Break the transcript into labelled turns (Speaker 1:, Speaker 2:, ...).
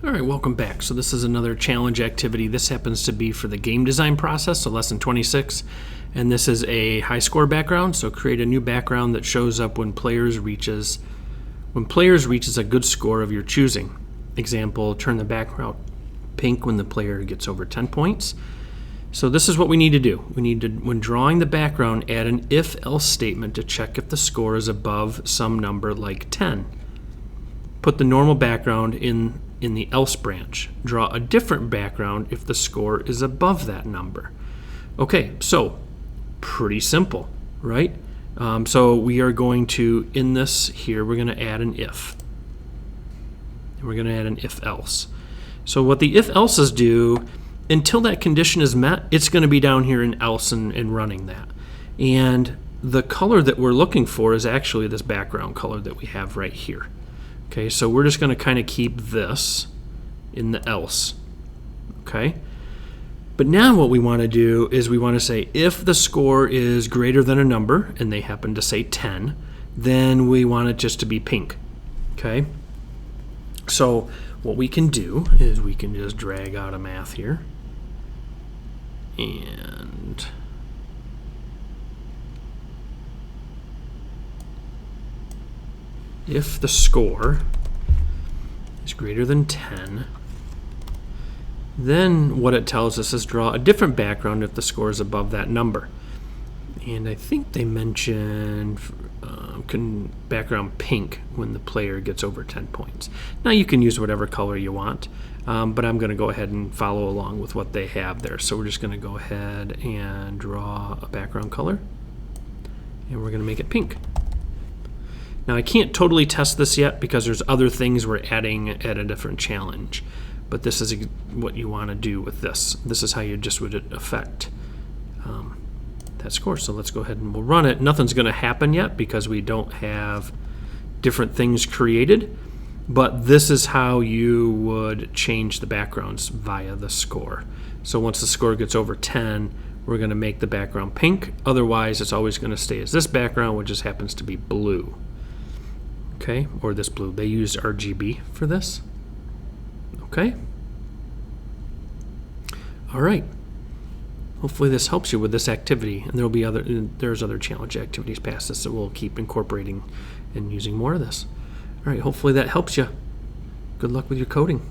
Speaker 1: All right, welcome back. So this is another challenge activity. This happens to be for the game design process, so lesson 26. And this is a high score background. So create a new background that shows up when players reaches a good score of your choosing. Example, turn the background pink when the player gets over 10 points. So this is what we need to do. We need to, when drawing the background, add an if-else statement to check if the score is above some number like 10. Put the normal background in the else branch. Draw a different background if the score is above that number. Okay, so pretty simple, right? So we are going to, in this here, we're going to add an if. And we're going to add an if-else. So what the if-elses do, until that condition is met, it's going to be down here in else and running that. And the color that we're looking for is actually this background color that we have right here. Okay, so we're just going to kind of keep this in the else. Okay, but now what we want to do is we want to say if the score is greater than a number, and they happen to say 10, then we want it just to be pink. Okay, so what we can do is we can just drag out a math here. And if the score is greater than 10, then what it tells us is draw a different background if the score is above that number. And I think they mentioned background pink when the player gets over 10 points. Now you can use whatever color you want, but I'm going to go ahead and follow along with what they have there. So we're just going to go ahead and draw a background color, and we're going to make it pink. Now I can't totally test this yet because there's other things we're adding at a different challenge, but this is what you want to do with this. This is how you just would affect that score. So let's go ahead and we'll run it. Nothing's going to happen yet because we don't have different things created, but this is how you would change the backgrounds via the score. So once the score gets over 10, we're going to make the background pink. Otherwise, it's always going to stay as this background, which just happens to be blue. Okay, or this blue. They use RGB for this. Okay. All right. Hopefully this helps you with this activity, and there's other challenge activities past this that we'll keep incorporating and using more of this. All right, hopefully that helps you. Good luck with your coding.